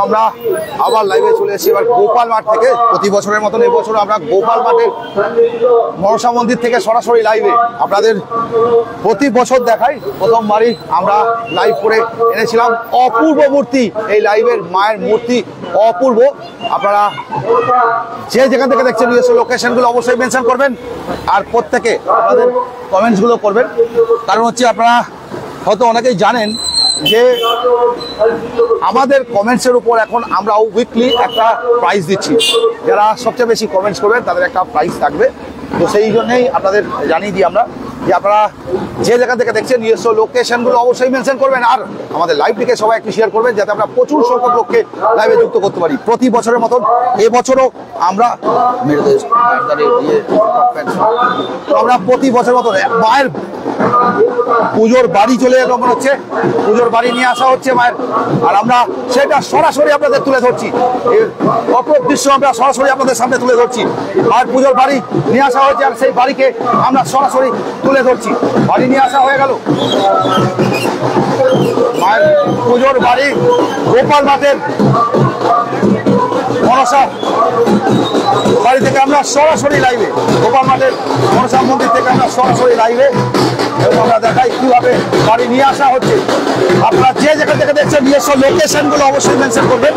আমরা আবার লাইভে চলে এসেছি এবার গোপাল মাঠ থেকে। প্রতি বছরের মতন এবছর আমরা গোপাল মাঠের মনসা মন্দির থেকে সরাসরি লাইভে আপনাদের প্রতি বছর দেখাই। প্রথমবারই আমরা লাইভ করে এনেছিলাম অপূর্ব মূর্তি। এই লাইভের মায়ের মূর্তি অপূর্ব। আপনারা যে যেখান থেকে দেখছেন নিজস্ব লোকেশনগুলো অবশ্যই মেনশন করবেন, আর প্রত্যেকে আপনাদের কমেন্টসগুলো করবেন। কারণ হচ্ছে আপনারা হয়তো অনেকেই জানেন যে আমাদের কমেন্টসের উপর এখন আমরা উইকলি একটা প্রাইজ দিচ্ছি। যারা সবচেয়ে বেশি কমেন্টস করবেন তাদের একটা প্রাইজ থাকবে। তো সেই জন্যই আপনাদের জানিয়ে দিই আমরা যে আপনারা যে জায়গা থেকে দেখছেন নিজস্ব লোকেশনগুলো অবশ্যই মেনশন করবেন, আর আমাদের লাইভটিকে সবাই একটু শেয়ার করবেন যাতে আমরা প্রচুর সংখ্যক লোককে লাইভে যুক্ত করতে পারি। প্রতি বছরের মতন এবছরও আমরা প্রতি বছরের মতন মায়ের পুজোর বাড়ি চলে এলো মনে হচ্ছে, পুজোর বাড়ি নিয়ে আসা হচ্ছে মায়ের, আর আমরা সেটা সরাসরি আপনাদের তুলে ধরছি। অপর দৃশ্য আমরা সরাসরি আপনাদের সামনে তুলে ধরছি। মায়ের পুজোর বাড়ি নিয়ে আসা হয়েছে, আর সেই বাড়িকে আমরা সরাসরি তুলে ধরছি। বাড়ি নিয়ে আসা হয়ে গেল মায়ের পুজোর বাড়ি গোপাল মাঠের মনসা বাড়ি থেকে আমরা সরাসরি লাইভে, গোপাল মাঠের মনসা মন্দির থেকে আমরা সরাসরি লাইভে, এবং আমরা দেখাই কিভাবে বাড়ি নিয়ে আসা হচ্ছে। আপনারা যে যেখান থেকে দেখছেন নিজস্ব লোকেশনগুলো অবশ্যই মেনশন করবেন,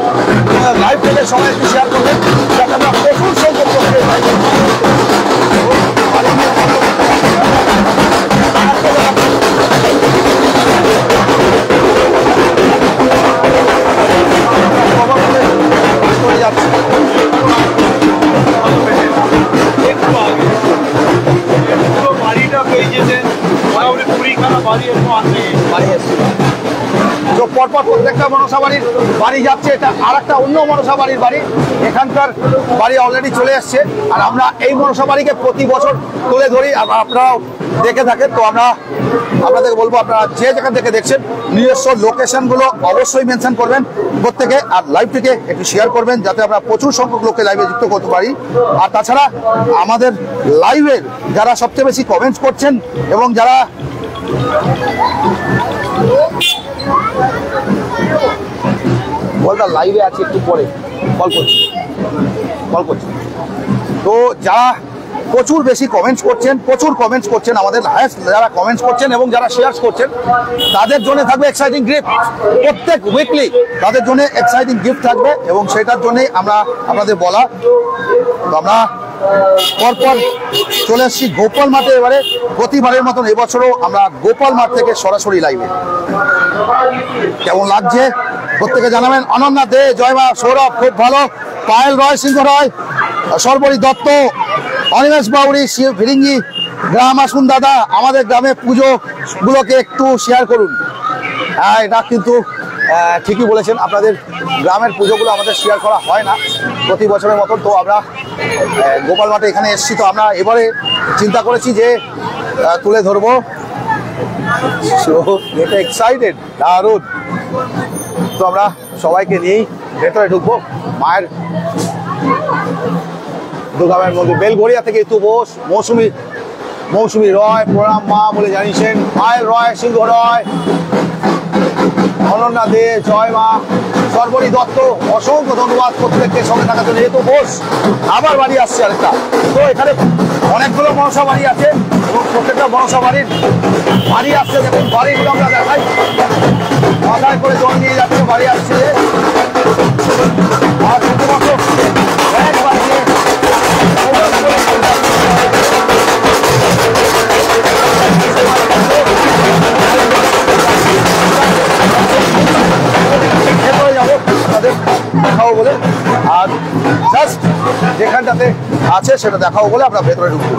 লাইভ থেকে সবাই একটু শেয়ার করবেন যাতে আমরা প্রচুর সংখ্যক লোককে লাইভে পরপর প্রত্যেকটা মনসা বাড়ির বাড়ি যাচ্ছে। এটা আর একটা অন্য মনসা বাড়ির বাড়ি, এখানকার বাড়ি অলরেডি চলে এসছে, আর আমরা এই মনসা বাড়িকে প্রতি বছর তুলে ধরি, আপনারাও দেখে থাকেন। তো আমরা আপনাদেরকে বলবো আপনারা যে যেখান থেকে দেখছেন নিজস্ব লোকেশনগুলো অবশ্যই মেনশন করবেন প্রত্যেকে, আর লাইভটিকে একটু শেয়ার করবেন যাতে আমরা প্রচুর সংখ্যক লোককে লাইভে যুক্ত করতে পারি। আর তাছাড়া আমাদের লাইভের যারা সবচেয়ে বেশি কমেন্টস করছেন এবং যারা বলটা লাইভে আছে একটু পরে কল করছি তো যারা প্রচুর বেশি কমেন্টস করছেন আমাদের হায়েস্ট যারা কমেন্টস করছেন এবং যারা শেয়ার করছেন তাদের জন্য থাকবে এক্সাইটিং গিফট। প্রত্যেক উইকলি তাদের জন্য এক্সাইটিং গিফট থাকবে, এবং সেটার জন্যই আমরা আপনাদের বলা। তো আমরা পরপর চলে এসেছি গোপাল মাঠে। এবারে প্রতিবারের মতন এবছরও আমরা গোপাল মাঠ থেকে সরাসরি লাইভে। কেমন লাগছে প্রত্যেকে জানাবেন। অনন্যা দে, জয়মা, সৌরভ খুব ভালো, পায়েল রয়, সিংহ রয়, সর্বরী দত্ত, অনিমেষ বাউরি, ফিরিঙ্গি গ্রাম আসুন দাদা, আমাদের গ্রামে পুজোগুলোকে একটু শেয়ার করুন। হ্যাঁ, এটা কিন্তু ঠিকই বলেছেন, আপনাদের গ্রামের পুজোগুলো আমাদের শেয়ার করা হয় না প্রতি বছরের মতন। তো আমরা গোপাল মাঠে এখানে এসেছি, তো আমরা এবারে চিন্তা করেছি যে তুলে ধরবো। এটা এক্সাইটেড, দারুণ। তো আমরা সবাইকে নিয়েই ভেতরে ঢুকবো। মায়ের দুর্গামায়ের মন্দির বেলঘরিয়া থেকে ইতু বোস, মৌসুমী রয়, প্রণাম মা বলে জানিয়েছেন, পায়েল রয়, সিংহ রয়, অনন্যা দে, জয় মা, সর্বরী দত্ত, অসংখ্য ধন্যবাদ প্রত্যেককে সঙ্গে থাকার জন্য। ইতু বোস আবার বাড়ি আসছে আরেকটা। তো এখানে অনেকগুলো মনসা বাড়ি আছে এবং প্রত্যেকটা মনসা বাড়ির বাড়ি আসছে। দেখুন বাড়িগুলো আমরা দেখাই, মাথায় করে জল নিয়ে যাচ্ছে, বাড়ি আসছে। আর শুধুমাত্র একবার দেখাবো বলে, আর জাস্ট যেখানটাতে আছে সেটা দেখাবো বলে আমরা ভেতরে ঢুকবো।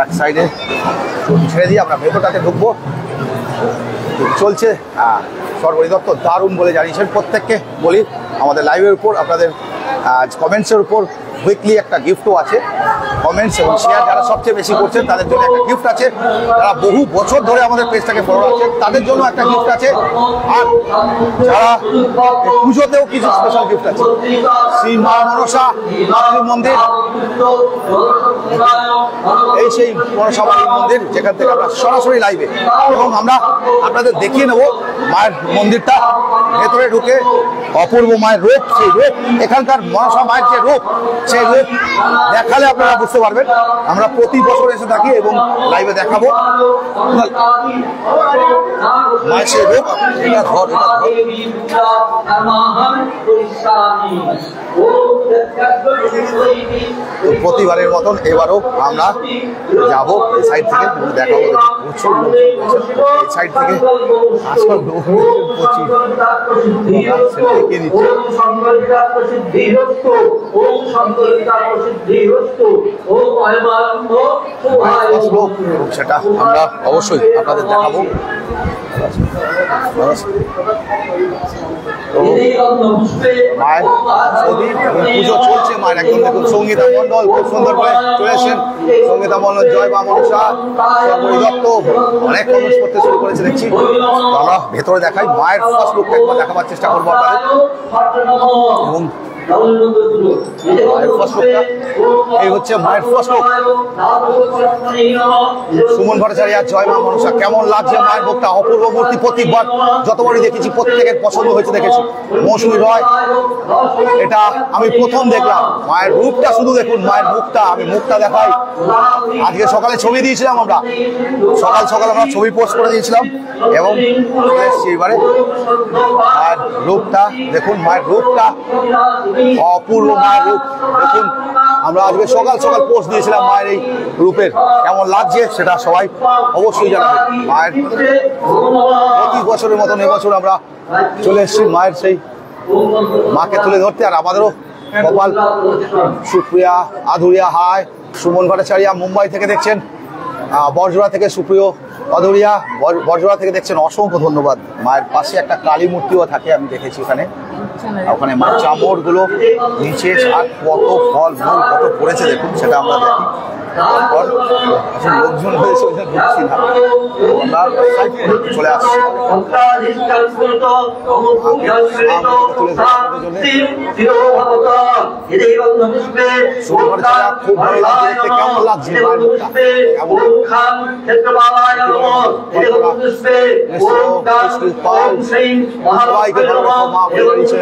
এক সাইডে ছেড়ে দিয়ে আমরা ভেতরটাতে ঢুকবো। চলছে সর্বরী দত্ত দারুণ বলে জানিয়েছেন। প্রত্যেককে বলি আমাদের লাইভের উপর আপনাদের কমেন্টসের উপর উইকলি একটা গিফটও আছে। কমেন্টস এবং শেয়ার যারা সবচেয়ে বেশি করছেন তাদের জন্য একটা গিফট আছে। যারা বহু বছর ধরে আমাদের পেজটাকে ফলো রাখছেন তাদের জন্য একটা গিফট আছে। আর যারা পুজোতেও কিছু স্পেশাল গিফট আছে। শ্রী মা মনসা মাতৃ মন্দির, এই সেই মনসা মাতৃ মন্দির যেখান থেকে আমরা সরাসরি লাইভে এবং আমরা আপনাদের দেখিয়ে নেব মায়ের মন্দিরটা। ভেতরে ঢুকে অপূর্ব মায়ের রূপ, সেই রূপ এখানকার মনসা মায়ের যে রূপ, সেই রূপ দেখালে আপনারা বুঝতে পারবেন। আমরা প্রতি বছর এসে থাকি এবং লাইভে দেখাবো মায়ের সেই রূপ। এটা ধর, এটা ধর। প্রতিবারের মতন এবারও আমরা যাবো এই সাইড থেকে দেখাবো। প্রচুর এই সাইড থেকে আসল সেটা আমরা অবশ্যই আপনাদের দেখাবো। মায়ের ছবি পুজো চলছে মায়ের, একদম দেখুন সঙ্গীতা মণ্ডল খুব সুন্দর করে চলেছেন। সঙ্গীতা মণ্ডল, জয় মা মনসা, দত্ত অনেক কমেন্টস করতে শুরু করেছে দেখছি। আমরা ভেতরে দেখাই মায়ের ফার্স্ট লুকটা একবার দেখাবার চেষ্টা করবো আপনাদের। এবং মায়ের ফার্স্ট লুকটা এই হচ্ছে মায়ের ফার্স্ট লুক। সুমন ভট্টাচার্য, জয় মা মনসা। কেমন লাগছে মায়ের মুখটা? অপূর্ব মূর্তি, প্রত্যেকবার যতবারই দেখেছি প্রত্যেকের পছন্দ হয়েছে দেখেছি। মৌসুমী রয়, এটা আমি প্রথম দেখলাম। মায়ের রূপটা শুধু দেখুন, মায়ের মুখটা, আমি মুখটা দেখাই। আজকে সকালে ছবি দিয়েছিলাম আমরা, সকাল সকাল আমরা ছবি পোস্ট করে দিয়েছিলাম এবং এবারে মায়ের রূপটা দেখুন, মায়ের রূপটা অপূর্ব মায়ের রূপ দেখুন। আমরা আজকে সকাল সকাল পোস্ট দিয়েছিলাম মায়ের এই রূপের, কেমন লাগছে সেটা সবাই অবশ্যই জানাবেন। মায়ের প্রতি বছরের মতন এবছর আমরা চলে এসেছি মায়ের সেই মাকে তুলে ধরতে। আর আমাদেরও গোপাল, সুপ্রিয়া, আধুরিয়া, হাই, সুমন ভট্টাচার্য মুম্বাই থেকে দেখছেন, বরজোড়া থেকে সুপ্রিয় অধুরিয়া বরজোড়া থেকে দেখছেন, অসংখ্য ধন্যবাদ। মায়ের পাশে একটা কালী মূর্তিও থাকে, আমি দেখেছি ওখানে। ওখানে মায়ের চামড় গুলো নিচে আর কত ফল মূল কত পড়েছে দেখুন, সেটা আমরা দেখি। লোকজন হয়েছে ঢুকছি না, চলে আসছি। খুব ভালো লাগছে, কেমন লাগছে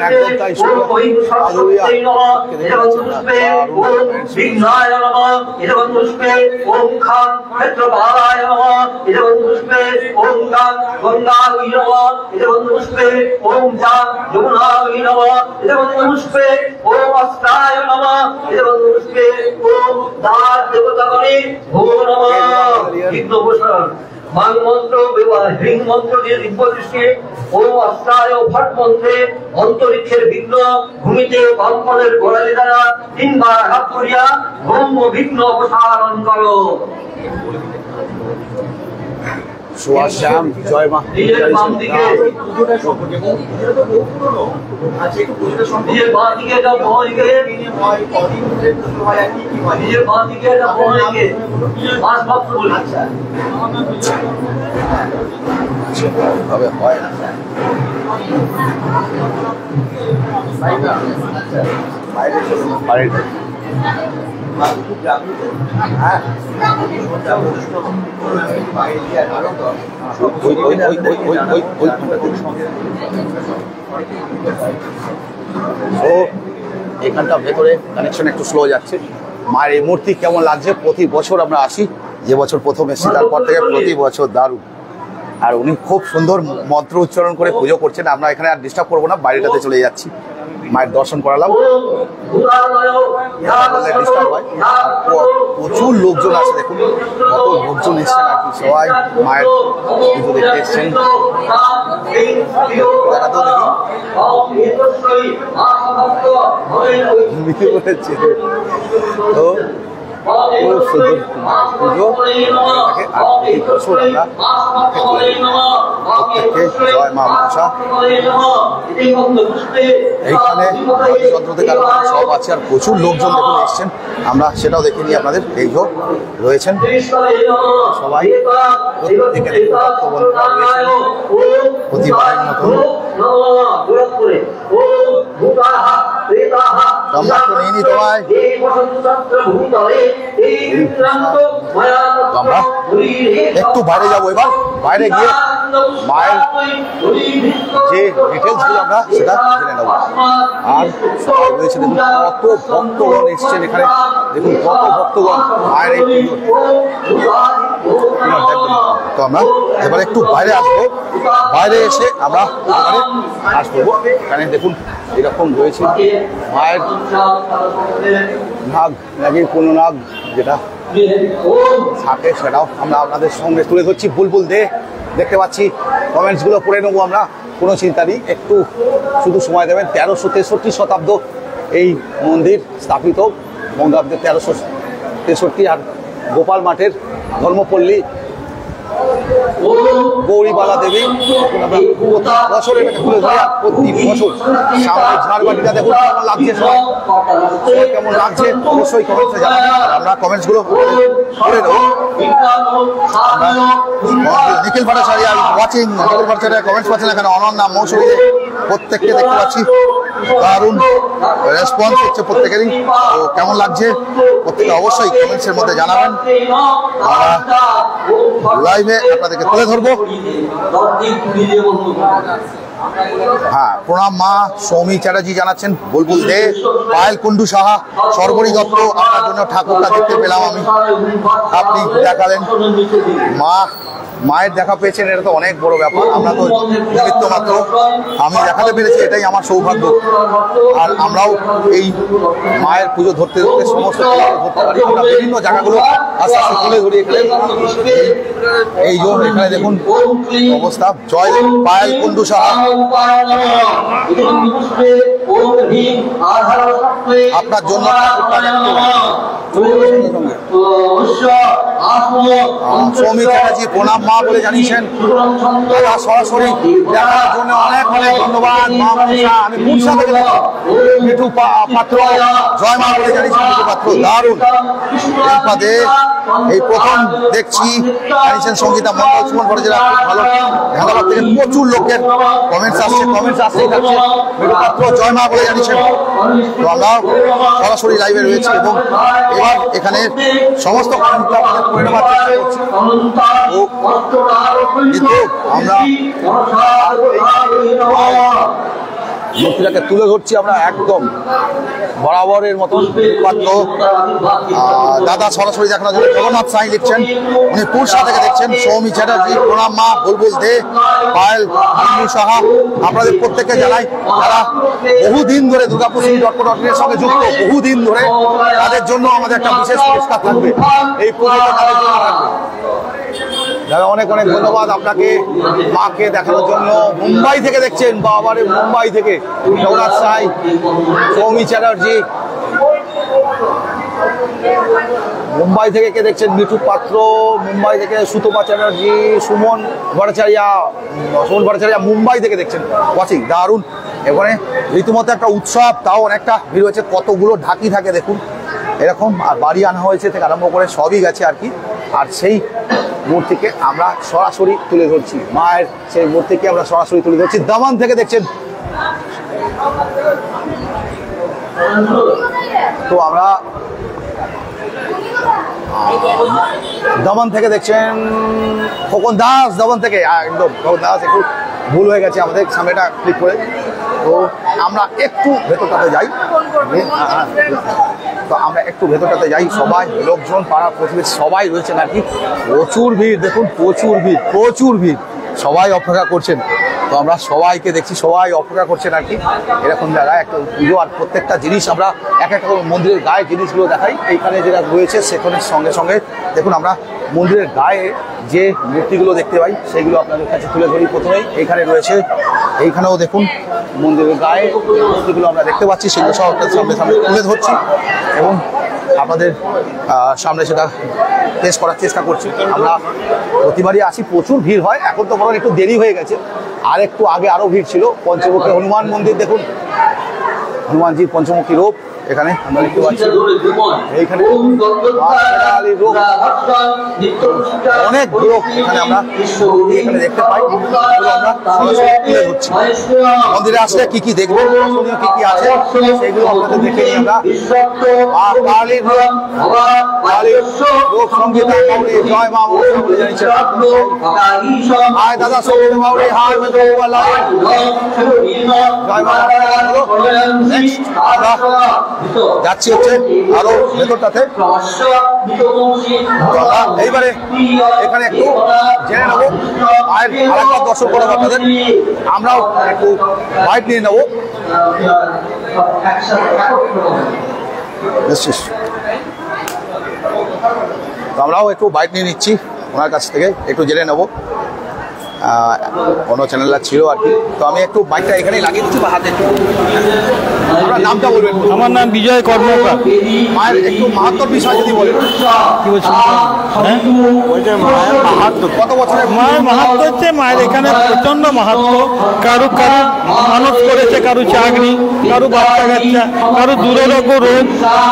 একদম তাই। ওম খান ক্ষেত্রপালায় নমঃ। ইদং পুষ্পে ওম গাং গঙ্গায় নমঃ। ইদং পুষ্পে ওম জাং যমুনায় নমঃ। ইদং পুষ্পে ওম অস্তায় নমঃ। ইদং পুষ্পে ওম দার দেবতাগণে ভো নমঃ। বিঘ্নপ্রসারণ মান মন্ত্র বিবাহ হ্রিং মন্ত্র দিয়ে দিব্য দৃষ্টি ওম অস্তায় ফট মন্ত্রে অন্তরিক্ষের বিঘ্ন ভূমিতে কম্পনের গোড়ালি দ্বারা 3 বার হাত করিয়া ব্রহ্ম বিঘ্ন প্রসারণ করো। সুয়াশ্যাম, জয় মা। নিজের বাম দিকে নিজের বাম দিকে যাও, বহিকে নিজের বাম দিকে যাও, বহিকে পাঁচ ভক্ত বলি। হবে হয় না বাইরে হ্যাঁ এখানটা ভেতরে কানেকশন একটু স্লো যাচ্ছে। মায়ের এই মূর্তি কেমন লাগছে? প্রতি বছর আমরা আসি, যে বছর প্রথম এসেছি তারপর থেকে প্রতি বছর দারুণ। আর উনি খুব সুন্দর মন্ত্র উচ্চারণ করে পুজো করছেন। আমরা এখানে আর ডিস্টার্ব করবো না, বাইরেটাতে চলে যাচ্ছি। মায়ের দর্শন করালাম, ডিস্টার্ব হয়। প্রচুর লোকজন আছে দেখুন, কত লোকজন এসছেন আর কি, সবাই মায়ের পুজো দেখতে এসছেন। দেখাতেও দেখি তো খুব সুন্দর পুজো। আর এই বছর আমরা প্রত্যেককে জয় মা মনসা। এইখানে যন্ত্র থেকে সব আছে আর প্রচুর লোকজন দেখুন এসছেন, আমরা সেটাও দেখে নিই আপনাদের। এই যে রয়েছেন সবাই, প্রত্যেকে প্রতিবারের মতন আমরা তো নিয়ে নি তোমায়। আমরা একটু বাইরে যাবো, এবার বাইরে গিয়ে মায়ের যে ডিটেলসগুলো আমরা সেটা জেনে নেবো। আর সবাই রয়েছে দেখুন, কত ভক্তগণ এসছেন এখানে, দেখুন কত ভক্তগণ মায়ের এই তো আমরা এবার একটু বাইরে আসবো, বাইরে এসে আমরা এখানে আসবো। এখানে দেখুন এরকম রয়েছে মায়ের নাগ, নাগের কোনো নাগ যেটা থাকে সেটাও আমরা আপনাদের সঙ্গে তুলে ধরছি। বুলবুল দে দেখতে পাচ্ছি, কমেন্টসগুলো পড়ে নেবো আমরা, কোনো চিন্তা নেই, একটু শুধু সময় দেবেন। 1363 শতাব্দ এই মন্দির স্থাপিত, বঙ্গাব্দে 1363। আর গোপাল মাঠের ধর্মপল্লী গৌরীবালা দেবী বছর এটাকে তুলে ধরে, প্রতি বছর সামনে ঝাড়বাটিটা দেখুন কেমন লাগছে, সবাই কেমন লাগছে অবশ্যই কমেন্টসে জানাবেন, আমরা কমেন্টসগুলো করে দেবো। নিখিল ভট্টাচার্য ওয়াচিং, নিখিল ভট্টাচার্য কমেন্টস পাচ্ছেন এখানে, অনন্যা মৌসুমী প্রত্যেককে দেখতে পাচ্ছি, দারুণ রেসপন্স হচ্ছে প্রত্যেকেরই। তো কেমন লাগছে প্রত্যেকে অবশ্যই কমেন্টসের মধ্যে জানাবেন, লাইভে আপনাদেরকে তুলে ধরবো। হ্যাঁ, প্রণাম মা। সৌমি চ্যাটার্জি জানাচ্ছেন, বুলবুল দে, পায়েল কুন্ডু সাহা, সর্বরী দত্ত, আপনার জন্য ঠাকুরটা দেখতে পেলাম আমি, আপনি দেখালেন। মায়ের দেখা পেয়েছেন, এটা তো অনেক বড় ব্যাপার, আমরা তো নিমিত্ত মাত্র, আমি দেখাতে পেরেছি এটাই আমার সৌভাগ্য। আর আমরাও এই মায়ের পুজো ধরতে ধরতে সমস্ত ধরতে পারি, আমরা বিভিন্ন জায়গাগুলো আস্তে আস্তে তুলে ধরি এখানে। এই জন্য এখানে দেখুন অবস্থা, জয় পায়েল কুন্ডু সাহা, আপনার জন্য সৌমি চ্যাটার্জি প্রণাম মা বলে জানিয়েছেন, সরাসরি দেখার জন্য অনেক অনেক ধন্যবাদ মা মনসা। আমি পুরসা থেকে মিঠু পাত্র জয় মা বলে জানিয়েছেন, মিঠু পাত্র দারুণ দে, এই প্রথম দেখছি জানিয়েছেন সঙ্গীতা মন্ডল, সুমন ভট্টাচার্য খুব ভালো। হায়দ্রাবাদ থেকে প্রচুর লোকের কমেন্টস আসতেই থাকছে, মিঠু পাত্র জয় মা বলে জানিয়েছেন। তো আমরা সরাসরি লাইভে রয়েছি এবং এবার এখানে সমস্ত কমেন্টটা করে নেওয়ার চেষ্টা করছি, কিন্তু আমরা মূর্তিটাকে তুলে ধরছি আমরা একদম বরাবরের মতন। পাত্র দাদা সরাসরি দেখানোর জন্য জগন্নাথ সাঁই লিখছেন, উনি পুরসা থেকে দেখছেন। সৌমি চ্যাটার্জি প্রণাম মা, বুলবুল দে, পায়েল কুন্ডু সাহা, আপনাদের প্রত্যেককে জানাই যারা বহুদিন ধরে দুর্গাপুর ডটকটের সঙ্গে যুক্ত, বহুদিন ধরে, তাদের জন্য আমাদের একটা বিশেষ পুরস্কার থাকবে এই পুজোটা, তাদের জন্য থাকবে। দাদা অনেক অনেক ধন্যবাদ আপনাকে, মাকে দেখানোর জন্য। মুম্বাই থেকে দেখছেন, বাবারে মুম্বাই থেকে জগন্নাথ সাঁই, সৌমি চ্যাটার্জি, মুম্বাই থেকে কে দেখছেন, মিঠু পাত্র, মুম্বাই থেকে সুতপা চ্যাটার্জি, সুমন ভট্টাচার্য মুম্বাই থেকে দেখছেন ওয়াচিং, দারুণ। এখানে রীতিমতো একটা উৎসব, তাও অনেকটা ভিড় হয়েছে, কতগুলো ঢাকি থাকে দেখুন এরকম, আর বাড়ি আনা হয়েছে থেকে আরম্ভ করে সবই গেছে আর কি। আর সেই মূর্তিকে আমরা সরাসরি তুলে ধরছি, মায়ের সেই মূর্তিকে আমরা সরাসরি তুলে ধরছি। দামান থেকে দেখছেন, তো আমরা দমন থেকে দেখছেন খোকন দাস, দমন থেকে একদম খোকন দাস, একটু ভুল হয়ে গেছে আমাদের, সামনেটা ক্লিক করে। তো আমরা একটু ভেতরটাতে যাই, তো আমরা একটু ভেতরটাতে যাই, সবাই লোকজন পাড়া প্রতিবেশী সবাই রয়েছেন আর কি, প্রচুর ভিড় দেখুন, প্রচুর ভিড়, সবাই অপেক্ষা করছেন। তো আমরা সবাইকে দেখছি, সবাই অপেক্ষা করছেন আর কি এরকম জায়গায় একটা পুজো। আর প্রত্যেকটা জিনিস আমরা এক একটা মন্দিরের গায়ে জিনিসগুলো দেখাই, এইখানে যেটা রয়েছে সেখানের সঙ্গে সঙ্গে দেখুন আমরা মন্দিরের গায়ে যে মূর্তিগুলো দেখতে পাই সেগুলো আপনাদের কাছে তুলে ধরি। প্রথমেই এইখানে রয়েছে, এইখানেও দেখুন মন্দিরের গায়ে মূর্তিগুলো আমরা দেখতে পাচ্ছি, সেগুলো সব সামনে তুলে ধরছি এবং আপনাদের সামনে সেটা পেশ করার চেষ্টা করছি। আমরা প্রতিবারই আসি, প্রচুর ভিড় হয়, এখন তো বরং একটু দেরি হয়ে গেছে, আর একটু আগে আরো ভিড় ছিল। পঞ্চমুখী হনুমান মন্দির দেখুন, হনুমানজির পঞ্চমুখী রূপ এখানে আমরা দেখতে পাচ্ছি। এইখানে অনেক রূপ এখানে আমরা এখানে দেখতে পাই, আমরা সরাসরি তুলে ধরছি। মন্দিরে আসলে কি কি দেখবো, কি কি আছে সেগুলো আপনাদের দেখে নিই আমরা। কালীর রূপ, কালীর রূপ সঙ্গীতা গৌরী, জয় মা বলে জানিয়েছেন। হায় দাদা সঙ্গীত গৌরী, হায় মেদলা, জয় মা। যাচ্ছি হচ্ছে আরো ভেতরটাতে। এইবারে এখানে একটু জেনে নেবো মায়ের আরেকবার দর্শন করবো আপনাদের। আমরাও একটু বাইট নিয়ে নেবো। আমরাও একটু বাইট নিয়ে নিচ্ছি ওনার কাছ থেকে, একটু জেনে নেবো। অন্য চ্যানেলটা ছিল আর কি, তো আমি একটু বাইকটা এখানেই লাগিয়ে দিচ্ছি বা হাতে। আপনার নামটা বলবেন? আমার নাম বিজয় কর্মকার। মায়ের একটু মাহাত্ম্যর বিষয় যদি বলেন। কি বলছেন? হ্যাঁ, মায়ের মাহাত্ম্য কত বছরের? মায়ের মাহাত্ম্য হচ্ছে, মায়ের এখানে প্রচন্ড মাহাত্ম্য। কারু মানত করেছে, কারু চাকরি, কারু বাচ্চা কাচ্চা, কারু দুরারোগ্য রোগ,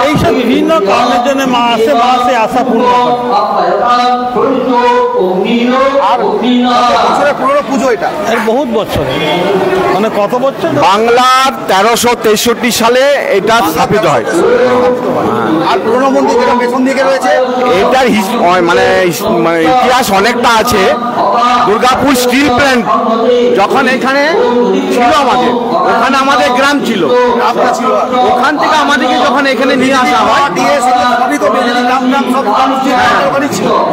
এইসব বিভিন্ন কারণের জন্য মা আসে, মা আসে আশা পূর্ণ করে। আর বছরের পুরো পুজো এটা এর বহুত বছর, মানে কত বছর? বাংলার 1363 সালে এটা স্থাপিত হয়। আর পুরনো মন্দির যেটা পেছন দিকে রয়েছে, এটার মানে ইতিহাস অনেকটা আছে। দুর্গাপুর স্টিল প্ল্যান্ট যখন এখানে ছিল আমাদের, ওখানে আমাদের গ্রাম ছিল, আপনার ছিল, ওখান থেকে আমাদেরকে যখন এখানে নিয়ে আসা হয়,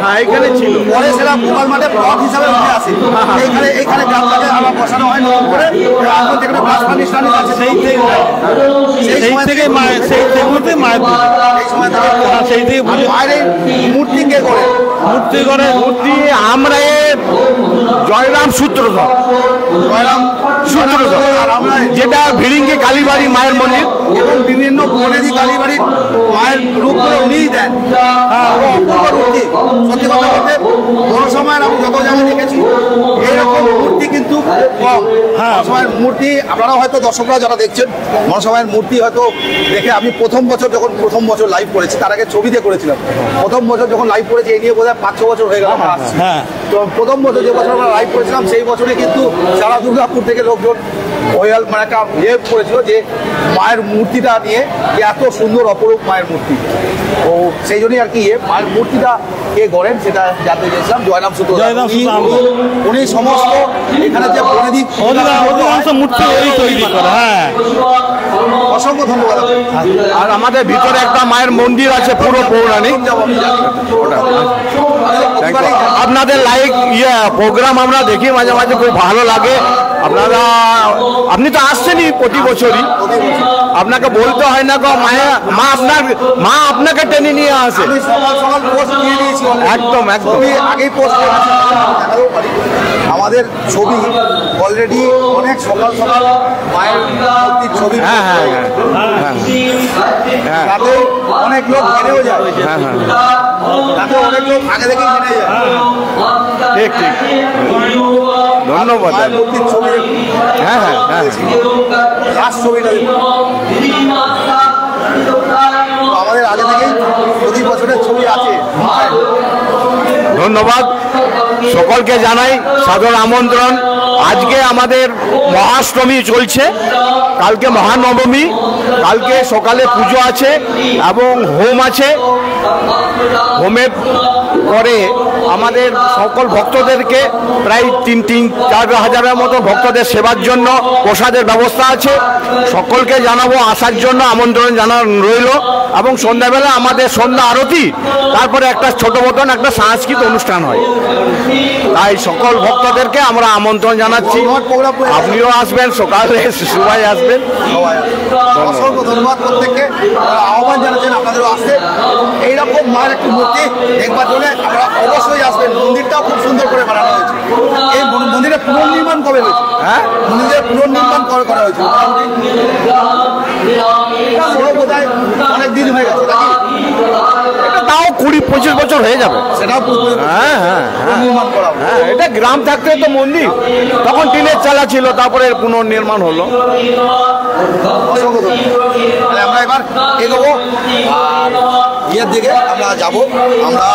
হ্যাঁ এখানে ছিল। পরে সেটা গোপাল মাঠে ব্লক হিসাবে উঠে আসে। এইখানে এইখানে গ্রামটাকে আবার বসানো হয় নতুন করে। এখন যেখানে বাস ফার্নিশ আছে সেই থেকে মায়ের, সেই থেকে মায়ের এই সময় থেকে সেই থেকে মায়ের এই মূর্তি কে করে? মূর্তি করে, মূর্তি আমরা জয়রাম সূত্রধর, জয়রাম সূত্রধর, আর আমরা যেটা ভিড়িঙ্গি কালীবাড়ি মায়ের মন্দির এবং বিভিন্ন বনেদি কালীবাড়ির মায়ের রূপ করে উনিই দেন। অপূর্ব মূর্তি। সত্যি কথা বলতে বড় সময়ের আমি যত জায়গায় দেখেছি এইরকম মূর্তি কিন্তু কম। মনসামায়ের মূর্তি আপনারা হয়তো দর্শকরা যারা দেখছেন, মনসামায়ের মূর্তি হয়তো দেখে আমি প্রথম বছর লাইভ করেছি, তার আগে ছবিতে করেছিলাম। প্রথম বছর যখন লাইভ করেছি, এই নিয়ে বোধহয় 5-6 বছর হয়ে গেল আমরা আসছি। তো প্রথম বছর যে বছর আমরা লাইভ করেছিলাম, সেই বছরে কিন্তু সারা দুর্গাপুর থেকে লোকজন মানে একটা ইয়ে করেছিল যে মায়ের মূর্তিটা নিয়ে যে এত সুন্দর অপরূপ মায়ের মূর্তি। তো সেই জন্যই আর কি মায়ের মূর্তিটা কে গড়েন সেটা জানতে চেয়েছিলাম। জয়রাম সূত্র, উনি সমস্ত এখানে যে বনেদি অধিকাংশ মূর্তি তৈরি করে। হ্যাঁ, অসংখ্য ধন্যবাদ। আর আমাদের ভিতরে একটা মায়ের মন্দির আছে পুরো পৌরাণিক। আপনাদের লাইক প্রোগ্রাম আমরা দেখি মাঝে মাঝে, খুব ভালো লাগে। আপনি তো আসছেনই প্রতি বছরই, আপনাকে বলতে হয় না গো, মা আপনাকে টেনে নিয়ে আসে। সকাল পোস্ট দিয়ে দিয়েছি, একদম একদম আগেই পোস্ট আমাদের ছবি অলরেডি অনেক সকাল মায়ের মূর্তির ছবি, তাতে অনেক লোক জেনেও যায়, তাতে অনেক লোক আগে থেকেই জেনে যায়। ঠিক ঠিক, ধন্যবাদ। মায়ের মূর্তির ছবি, লাস্ট ছবিটা আমাদের আগে থেকেই প্রতি বছরের ছবি আছে। ধন্যবাদ, সকলকে জানাই সাদর আমন্ত্রণ। আজকে আমাদের মহাষ্টমী চলছে, কালকে মহানবমী, কালকে সকালে পুজো আছে এবং হোম আছে। হোমের পরে আমাদের সকল ভক্তদেরকে প্রায় 3-4 হাজারের মতো ভক্তদের সেবার জন্য প্রসাদের ব্যবস্থা আছে। সকলকে জানাবো, আসার জন্য আমন্ত্রণ জানানো রইল। এবং সন্ধ্যাবেলা আমাদের সন্ধ্যা আরতি, তারপরে একটা ছোট মতন একটা সাংস্কৃতিক অনুষ্ঠান হয়। তাই সকল ভক্তদেরকে আমরা আমন্ত্রণ জানাচ্ছি, আপনিও আসবেন, সকালে সবাই আসবেন। অসংখ্য ধন্যবাদ প্রত্যেককে, আহ্বান জানাচ্ছেন আপনাদেরও আসতে। এইরকম মায়ের একটি মূর্তি দেখবার জন্য আপনারা অবশ্যই আসবেন। মন্দিরটাও খুব সুন্দর করে বানানো হয়েছে। এই মন্দিরের পুনর্নির্মাণ কবে হয়েছে? হ্যাঁ, মন্দিরের পুনর্নির্মাণ কবে করা হয়েছে? বোধহয় অনেক দিন হয়ে গেছে নাকি? তাও 20-25 বছর হয়ে যাবে। সেটাও হ্যাঁ হ্যাঁ হ্যাঁ নির্মাণ করা হবে। হ্যাঁ, এটা গ্রাম থাকতে তো মন্দির, তখন টিনের চালা ছিল, তারপরে পুনর্নির্মাণ হলো। অসংখ্য ধন্যবাদ। তাহলে আমরা এবার এগোবো আর ইয়ের দিকে আমরা যাব। আমরা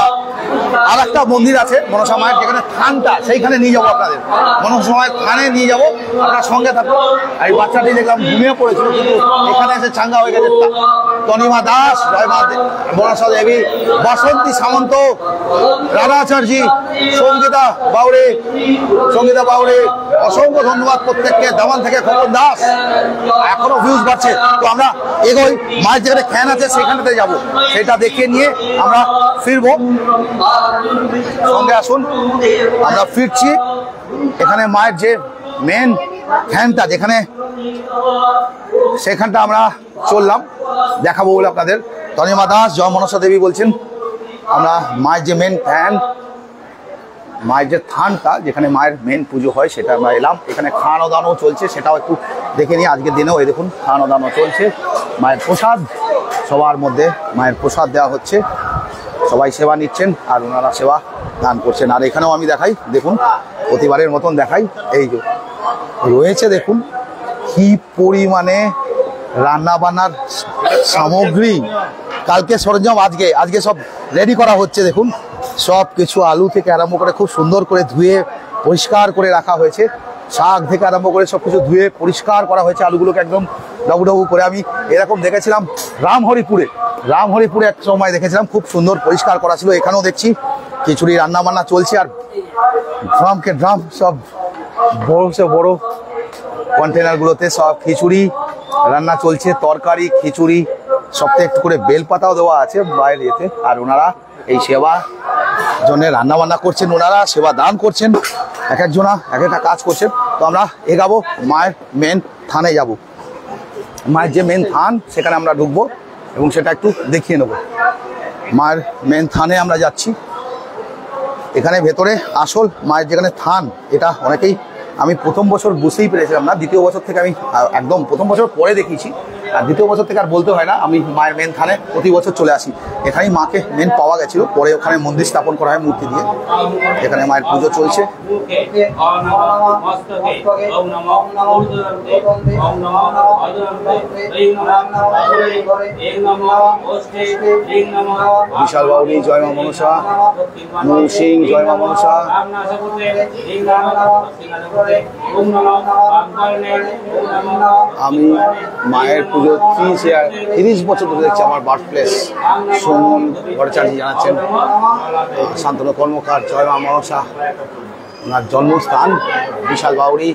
আর একটা মন্দির আছে মনসা মায়ের, যেখানে থানটা, সেইখানে নিয়ে যাবো আপনাদের। মনসা মায়ের থানে নিয়ে যাবো, আপনার সঙ্গে থাকবো। আর এই বাচ্চাটি দেখলাম ঘুমিয়ে পড়েছিল, কিন্তু এখানে এসে চাঙ্গা হয়ে গেছে। তনিমা দাস, জয়মা মনসা দেবী, বাসন্তী সামন্ত, রাধাচার্যী, সঙ্গীতা বাউড়ে, অসংখ্য ধন্যবাদ প্রত্যেককে। দামান থেকে খোকন দাস, এখনো ভিউজ বাড়ছে। তো আমরা এগোই, মায়ের যেখানে খ্যান আছে সেখানেতে যাব, সেটা দেখে নিয়ে আমরা ফিরবো। সঙ্গে আসুন, আমরা ফিরছি। এখানে মায়ের যে মেন খ্যানটা, যেখানে সেখানটা আমরা চললাম, দেখাবো বলে আপনাদের। তনিমা দাস, জয় মনসা দেবী বলছেন। আমরা মায়ের যে মেন খ্যান, মায়ের যে থানটা, যেখানে মায়ের মেন পুজো হয়, সেটা আমরা এলাম। এখানে খাওয়ানো দানও চলছে, সেটাও একটু দেখে নিই। আজকের দিনেও এই দেখুন খাওয়ানো দানও চলছে। মায়ের প্রসাদ, সবার মধ্যে মায়ের প্রসাদ দেওয়া হচ্ছে, সবাই সেবা নিচ্ছেন আর ওনারা সেবা দান করছেন। আর এখানেও আমি দেখাই, দেখুন প্রতিবারের মতন দেখাই, এই যে রয়েছে দেখুন কি পরিমাণে রান্না বান্নার সামগ্রী। কালকে সরঞ্জাম আজকে সব রেডি করা হচ্ছে। দেখুন সব কিছু আলু থেকে আরম্ভ করে খুব সুন্দর করে ধুয়ে পরিষ্কার করে রাখা হয়েছে। শাক থেকে আরম্ভ করে সব কিছু ধুয়ে পরিষ্কার করা হয়েছে, আলুগুলোকে একদম ডবু ডবু করে। আমি এরকম দেখেছিলাম রামহরিপুরে এক সময় দেখেছিলাম, খুব সুন্দর পরিষ্কার করা ছিল। এখানেও দেখছি খিচুড়ি রান্না বান্না চলছে, আর ড্রাম সব বড় কন্টেনারগুলোতে সব খিচুড়ি রান্না চলছে। তরকারি, খিচুড়ি, সবথেকে একটু করে বেলপাতাও দেওয়া আছে বাইরে এতে। আর ওনারা এই সেবা জন্য রান্না বান্না করছেন, ওনারা সেবা দান করছেন, এক একজনা এক একটা কাজ করছেন। তো আমরা এগাবো, মায়ের মেন থানে যাব। মায়ের যে মেন থান, সেখানে আমরা ঢুকবো এবং সেটা একটু দেখিয়ে নেব। মায়ের মেন থানে আমরা যাচ্ছি। এখানে ভেতরে আসল মায়ের যেখানে থান, এটা অনেকেই, আমি প্রথম বছর বুঝতেই পেরেছিলাম না, দ্বিতীয় বছর থেকে আমি একদম প্রথম বছর পরে দেখিয়েছি, আর দ্বিতীয় বছর থেকে আর বলতে হয় না। আমি মায়ের মেন থানে প্রতি বছর চলে আসি। এখানেই মাকে মেন পাওয়া গেছিল, পরে ওখানে মন্দির স্থাপন করা হয় মূর্তি দিয়ে। এখানে মায়ের পুজো চলছে। বিশাল বাউরি, জয় মা মনসা, মূল সিং, জয় মা মনসা। আমি মায়ের পুজো 30 বছর ধরে দেখছি। আমার বার্থ প্লেস সুমন ভট্টাচার্য জানাচ্ছেন, শান্তনু কর্মকার, জয় মা মনসা, ওনার জন্মস্থান বিশাল বাউরি।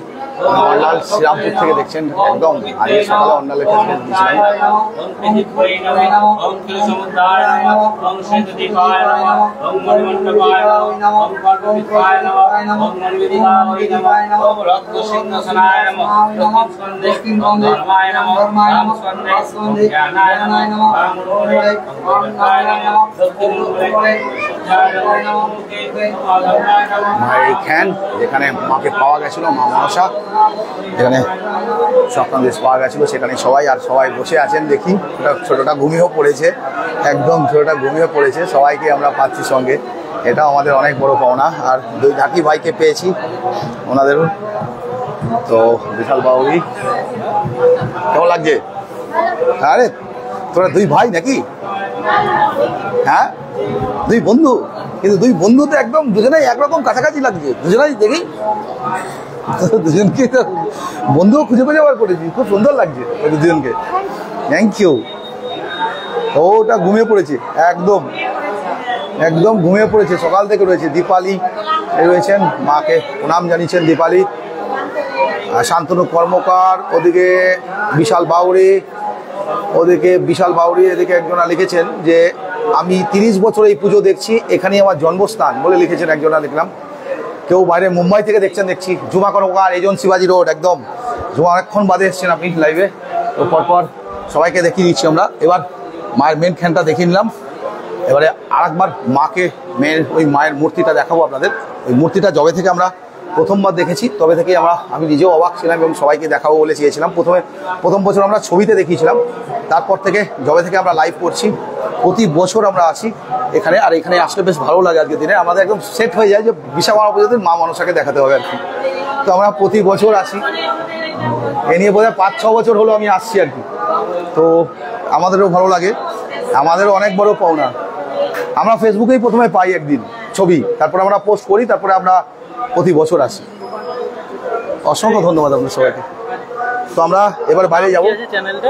অন্ডাল শ্রীরামপুর থেকে দেখছেন একদম। আজকে সকালে অন্ডালের কাছে দিয়েছিলাম। মায়ের খ্যান, যেখানে মাকে পাওয়া গেছিল, মা মনসা, এখানে সপ্তাহ পাওয়া গেছিল, সেখানে সবাই বসে আছেন। দেখি ছোটটা ঘুমিয়েও পড়েছে, একদম ছোটটা ঘুমিয়ে পড়েছে। সবাইকে আমরা পাচ্ছি সঙ্গে, এটা আমাদের অনেক বড় পাওনা। আর দুই ঢাকি ভাইকে পেয়েছি, ওনাদেরও। তো বিশাল বাউরি, কেমন লাগছে? আরে তোরা দুই ভাই নাকি? হ্যাঁ, দুই বন্ধু, কিন্তু দুই বন্ধু তো একদম দুজনেই একরকম কাছাকাছি লাগছে। দুজনেই দেখি দুজনকে তো বন্ধুও খুঁজে বার করেছি, খুব সুন্দর লাগছে দুজনকে। Thank you. ওটা ঘুমিয়ে পড়েছে, একদম ঘুমিয়ে পড়েছে, সকাল থেকে রয়েছে। দীপালি রয়েছেন, মাকে প্রণাম জানিয়েছেন দীপালি। শান্তনু কর্মকার, ওদিকে বিশাল বাউরি, এদিকে একজনা লিখেছেন যে আমি 30 বছর এই পুজো দেখছি, এখানেই আমার জন্মস্থান বলে লিখেছেন একজনা, লিখলাম। কেউ বাইরে মুম্বাই থেকে দেখছি। জুমা কর্মকার, এজন শিবাজি রোড, একদম জুমা অনেকক্ষণ বাদে এসছেন আপনি লাইভে। তো পরপর সবাইকে দেখিয়ে দিচ্ছি আমরা। এবার মায়ের মেন খ্যানটা দেখিয়ে নিলাম। এবারে আরেকবার মাকে ওই মায়ের মূর্তিটা দেখাবো আপনাদের। ওই মূর্তিটা যবে থেকে আমরা প্রথমবার দেখেছি, তবে থেকেই আমি নিজেও অবাক ছিলাম এবং সবাইকে দেখাবো বলে চেয়েছিলাম। প্রথম বছর আমরা ছবিতে দেখিয়েছিলাম, তারপর থেকে যবে থেকে আমরা লাইভ করছি প্রতি বছর আমরা আসি এখানে। আর এখানে আসলে বেশ ভালো লাগে, আজকের দিনে আমাদের একদম সেট হয়ে যায় যে বিশাখাপত্তনম পুজোতে মা মনসাকে দেখাতে হবে আর কি। তো আমরা প্রতি বছর আসি, এ নিয়ে বোধহয় 5-6 বছর হলো আমি আসছি আর কি। তো আমাদেরও ভালো লাগে, আমাদেরও অনেক বড় পাওনা। আমরা ফেসবুকেই প্রথমে পাই একদিন ছবি, তারপরে আমরা পোস্ট করি, তারপরে আমরা প্রতি বছর আসি। অসংখ্য ধন্যবাদ আপনাদের সবাইকে। তো আমরা এবার বাইরে যাব,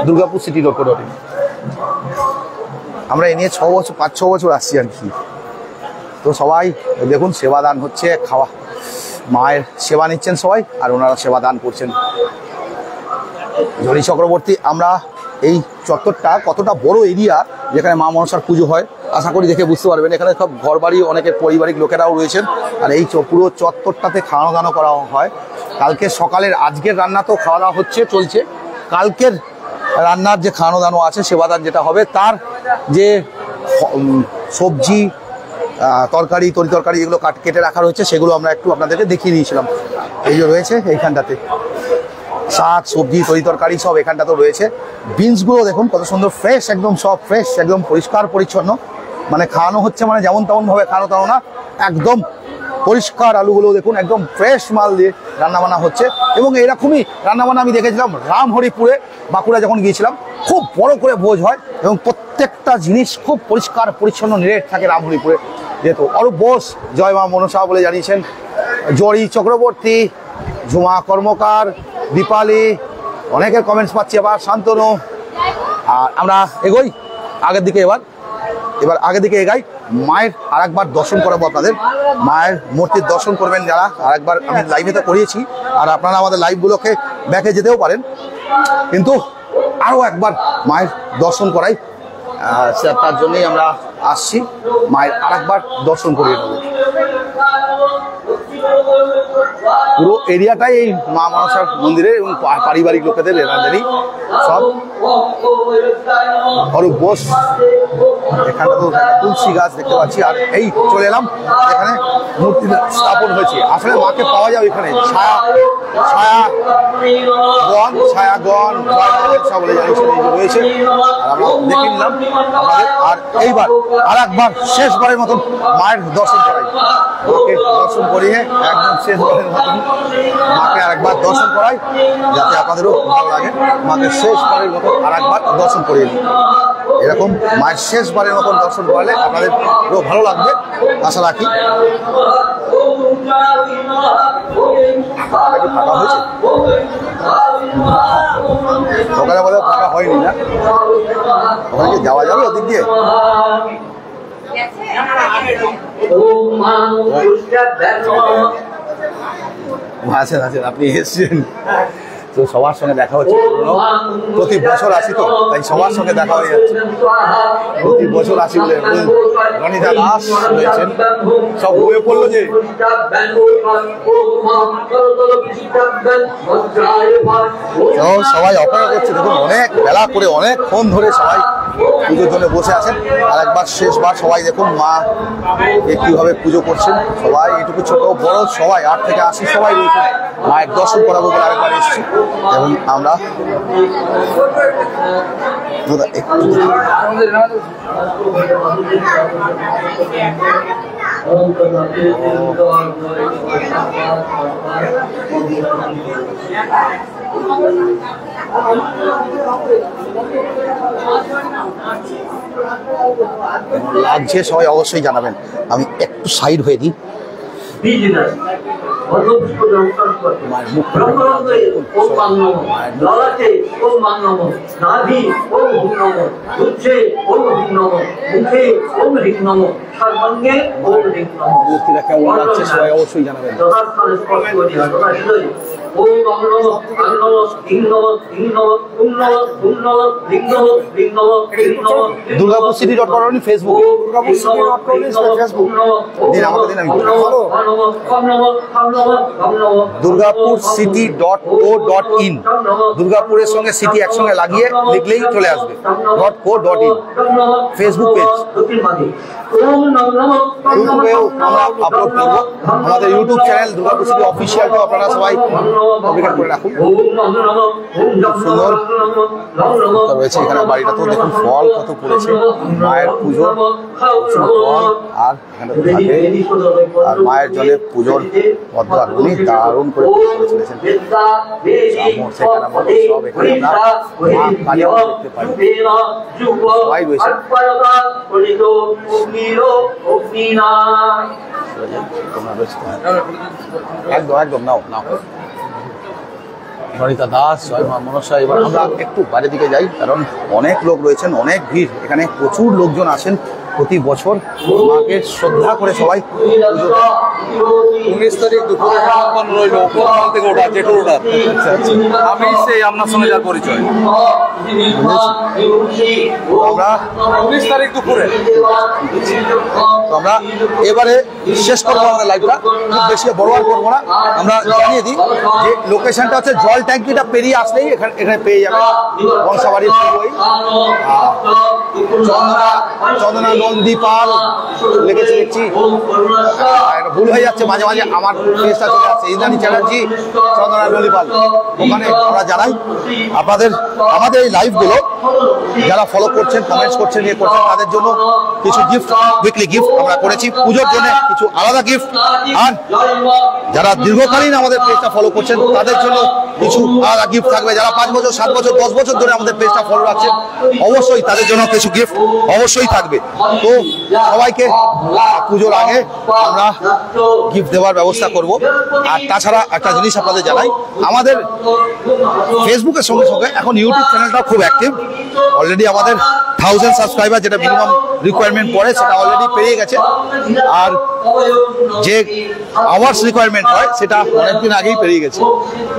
দুর্গাপুর সিটি রোড করে। আমরা এ নিয়ে 5-6 বছর আসছি আর কি। তো সবাই দেখুন সেবা দান হচ্ছে, খাওয়া মায়ের সেবা নিচ্ছেন সবাই, আর ওনারা সেবা দান করছেন। জরি চক্রবর্তী, আমরা এই চত্বরটা কতটা বড় এরিয়া যেখানে মা মনসার পুজো হয় আশা করি দেখে বুঝতে পারবেন। এখানে সব ঘরবাড়ি, অনেকের পারিবারিক লোকেরাও রয়েছেন, আর এই পুরো চত্বরটাতে খাওয়ানো দাওয়া করা হয়। কালকে সকালের আজকের রান্না তো খাওয়া দাওয়া হচ্ছে, চলছে। কালকের রান্নার যে খাওয়ানো দাওয়া আছে, সেবাদান যেটা হবে, তার যে সবজি তরকারি তরকারি যেগুলো কেটে রাখা রয়েছে সেগুলো আমরা একটু আপনাদেরকে দেখিয়ে দিয়েছিলাম। এই যে রয়েছে এইখানটাতে শাক সবজি তরকারি সব এখানটা তো রয়েছে। বিনসগুলো দেখুন কত সুন্দর ফ্রেশ, একদম সব ফ্রেশ, একদম পরিষ্কার পরিচ্ছন্ন। মানে খাওয়ানো হচ্ছে মানে যেমন তেমনভাবে খাওয়ানো তেমন না, একদম পরিষ্কার। আলুগুলো দেখুন একদম ফ্রেশ মাল দিয়ে রান্নাবান্না হচ্ছে। এবং এরকমই রান্নাবান্না আমি দেখেছিলাম রামহরিপুরে, বাঁকুড়া যখন গিয়েছিলাম, খুব বড় করে ভোজ হয় এবং প্রত্যেকটা জিনিস খুব পরিষ্কার পরিচ্ছন্ন নিরেট থাকে রামহরিপুরে। যেহেতু অরূপ বোস জয় মা মনসা বলে জানিয়েছেন, জরি চক্রবর্তী, ঝুমা কর্মকার, দীপালি, অনেকের কমেন্টস পাচ্ছি, আবার শান্তনু। আর আমরা এগোই আগের দিকে, এবার আগের দিকে এগাই। মায়ের আরেকবার দর্শন করাবো আপনাদের, মায়ের মূর্তির দর্শন করবেন যারা। আরেকবার আমি লাইভে তো করিয়েছি, আর আপনারা আমাদের লাইভগুলোকে ব্যাকে যেতেও পারেন, কিন্তু আরও একবার মায়ের দর্শন করাই, তার জন্যই আমরা আসছি। মায়ের আরেকবার দর্শন করিয়ে নেব। পুরো এরিয়াটাই এই মা মনসার মন্দিরে এবং পারিবারিক লোকেদের এনাদেরই সব। অরূপ বোস, এখানে তো তুলসী গাছ দেখতে পাচ্ছি। আর এই চলে এলাম এখানে মূর্তি স্থাপন হয়েছে। আসলে মাকে পাওয়া যাবে এখানে ছায়াগণ বলে জানিয়েছেন এই যে রয়েছে। আর আমরা দেখে নিলাম আমাদের। আর এইবার আর একবার শেষবারের মতন মায়ের দর্শন করাই, মাকে দর্শন করিয়ে একদম শেষবারের মতন মাকে আরেকবার দর্শন করাই, যাতে আপনাদেরও ভালো লাগে। মাকে শেষবারের মতন আর একবার দর্শন করিয়ে দিই। এরকম মায়ের শেষবারের মতন দর্শন করালে আপনাদেরও ভালো লাগবে আশা রাখি। ফাঁকা হয়েছে সকালে বলে ফাঁকা হয়নি না, ওখানে কি যাওয়া যাবে ওদিক দিয়ে? আছেন আপনি এসছেন তো সবার সঙ্গে দেখা হচ্ছে। প্রতি বছর আসি তো তাই সবার সঙ্গে দেখা হয়ে যাচ্ছে। প্রতি বছর আসি বলে রনিতা দাস রয়েছেন, সব বয়ে পড়লো যে সবাই অপেক্ষা করছে। দেখুন অনেক বেলা করে অনেকক্ষণ ধরে সবাই পুজোর জন্য বসে আছেন। আর একবার শেষবার সবাই দেখুন মা কিভাবে পুজো করছেন। সবাই এটুকু ছোট বড় সবাই 8 থেকে 80 সবাই রয়েছে। মায়ের দর্শন করাবো বলে আরেকবার এসেছি এবং আমরা লাগছে সবাই অবশ্যই জানাবেন। আমি একটু সাইড হয়ে দিই। মূর্তিটা কেমন লাগছে সবাই অবশ্যই জানাবেন। Durgapur city dot com Facebook, Durgapur city .co.in, দুর্গাপুরের সঙ্গে সিটি একসঙ্গে লাগিয়ে লিখলেই চলে আসবে .co.in ফেসবুক পেজ। ইউটিউবেও আমরা আপলোড করবো। আমাদের ইউটিউব চ্যানেল দুর্গাপুর সিটি অফিসিয়ালকেও আপনারা সবাই সাবস্ক্রাইব করে রাখুন। সুন্দর রয়েছে এখানে বাড়িটা, তো দেখুন ফল কত পড়েছে, মায়ের পুজোর ফল আর এখানে তো থাকে, আর মায়ের জলে পুজোর পদ্ম আর উনি দারুণ করে করে চলেছেন। সব এখানে আমরা মা কালীও দেখতে পাই, সবাই রয়েছে। একদম একদম নাও নাও। নরিতা দাস, জয় মা মনসা। এবার আমরা একটু বাইরের দিকে যাই, কারণ অনেক লোক রয়েছেন, অনেক ভিড় এখানে, প্রচুর লোকজন আসেন প্রতি বছর মাকে শ্রদ্ধা করে সবাই। 19 তারিখ দুপুরে সম্পন্ন রইল থেকে ওটা জেঠুর ওটা। আমি সেই আপনার সঙ্গে যার পরিচয়। আমরা 19 তারিখ দুপুরে আমরা এবারে শেষ করবো আমাদের লাইভটা, খুব বেশি বড় আর করবো না। আমরা জানিয়ে দিই যে লোকেশনটা হচ্ছে জল ট্যাঙ্কিটা পেরিয়ে আসলেই এখানে পেয়ে যাবে বংশাবাড়ির পুরোই। চন্দনা নন্দীপাল লেগেছে দেখছি, ভুল হয়ে যাচ্ছে মাঝে মাঝে, আমার ফেসটা চলে যাচ্ছে। ইন্দ্রাণী চ্যাটার্জি, চন্দনা নন্দীপাল, ওখানে আমরা জানাই আপনাদের আমাদের এই লাইভগুলো যারা ফলো করছেন, কমেন্টস করছেন, ইয়ে করছেন, তাদের জন্য কিছু গিফট, উইকলি গিফট আমরা করেছি পুজোর জন্য, কিছু আলাদা গিফট। আর যারা দীর্ঘকালীন আমাদের পেজটা ফলো করছেন তাদের জন্য কিছু আলাদা গিফট থাকবে। যারা 5 বছর 7 বছর 10 বছর ধরে আমাদের পেজটা ফলো রাখছেন, অবশ্যই তাদের জন্য কিছু গিফট অবশ্যই থাকবে। তো সবাইকে পুজোর আগে আমরা গিফট দেওয়ার ব্যবস্থা করব। আর তাছাড়া একটা জিনিস আপনাদের জানাই, আমাদের ফেসবুকের সঙ্গে সঙ্গে এখন ইউটিউব চ্যানেলটাও খুব অ্যাক্টিভ। অলরেডি আমাদের 1000 সাবস্ক্রাইবার, যেটা মিনিমাম রিকোয়ারমেন্ট পড়ে, সেটা অলরেডি পেরিয়ে গেছে। আর যে আওয়ার্স রিকোয়ারমেন্ট হয় সেটা অনেকদিন আগেই পেরিয়ে গেছে,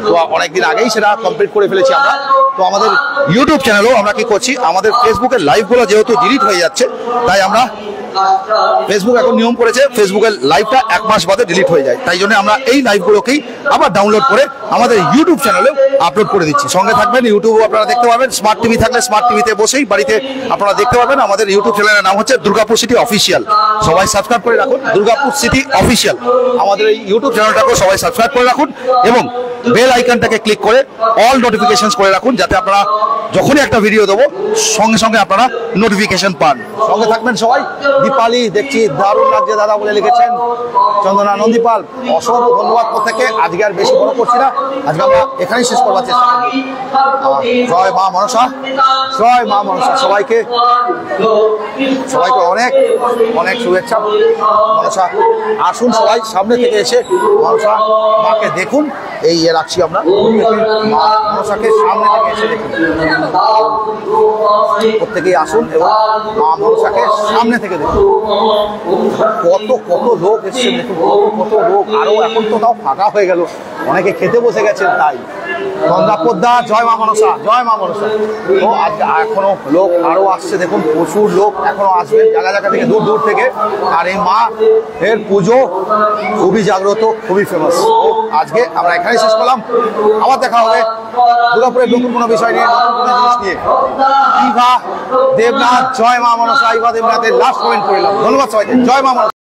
তো অনেকদিন আগেই সেটা কমপ্লিট করে ফেলেছি আমরা। তো আমাদের ইউটিউব চ্যানেলও আমরা কি করছি, আমাদের ফেসবুকের লাইভগুলো যেহেতু ডিলিট হয়ে যাচ্ছে, তাই আমরা ফেসবুক এখন নিয়ম করেছে ফেসবুকের লাইভটা 1 মাস বাদে ডিলিট হয়ে যায়, তাই জন্য আমরা এই লাইভগুলোকেই আবার ডাউনলোড করে আমাদের ইউটিউব চ্যানেলে আপলোড করে দিচ্ছি। সঙ্গে থাকবেন, ইউটিউবে আপনারা দেখতে পাবেন। স্মার্ট টিভি থাকলে স্মার্ট টিভিতে বসেই বাড়িতে আপনারা দেখতে পাবেন। আমাদের ইউটিউব চ্যানেলের নাম হচ্ছে দুর্গাপুর সিটি অফিসিয়াল। সবাই সাবস্ক্রাইব করে রাখুন, দুর্গাপুর সিটি অফিসিয়াল আমাদের এই ইউটিউব চ্যানেলটাকেও সবাই সাবস্ক্রাইব করে রাখুন এবং বেল আইকনটাকে ক্লিক করে অল নোটিফিকেশনস করে রাখুন, যাতে আপনারা যখনই একটা ভিডিও দেবো সঙ্গে সঙ্গে আপনারা নোটিফিকেশন পান। সঙ্গে থাকবেন সবাই। দীপালি দেখছি দারুণ লাগছে দাদা বলে লিখেছেন, চন্দনা নন্দীপাল, অসংখ্য ধন্যবাদ প্রত্যেকে। আজকে আর বেশি বড় করছি না, আজকে আমরা এখানেই শেষ করবার চেষ্টা করব। জয় মা মনসা, জয় মা মনসা। সবাইকে অনেক অনেক শুভেচ্ছা। মনসা আসুন সবাই সামনে থেকে এসে মনসা মাকে দেখুন, এই রাখছি আমরা। মা মনসাকে সামনে থেকে এসে দেখুন, প্রত্যেকেই আসুন এবং মা মনসাকে সামনে থেকে দেখুন। কত কত লোক এসছে দেখুন, কত লোক। আরো এখন তো তাও ফাঁকা হয়ে গেল, অনেকে খেতে বসে গেছেন। তাই চন্দ্রাপদ্দা, জয় মা মনসা, জয় মা মনসা। তো আজকে এখনো লোক আরো আসছে দেখুন, প্রচুর লোক এখনো আসবে জায়গা জায়গা থেকে, দূর দূর থেকে। আর এই মা এর পুজো খুবই জাগ্রত, খুবই ফেমাস। তো আজকে আমরা এখানেই শেষ করলাম, আবার দেখা হবে দুর্গাপুরের নতুন কোনো বিষয় নিয়ে, নতুন কোনো জিনিস নিয়ে। ইভা দেবনাথ, জয় মা মনসা। ইভা দেবনাথের লাস্ট কমেন্ট করলাম। ধন্যবাদ সবাইকে, জয় মা মনসা।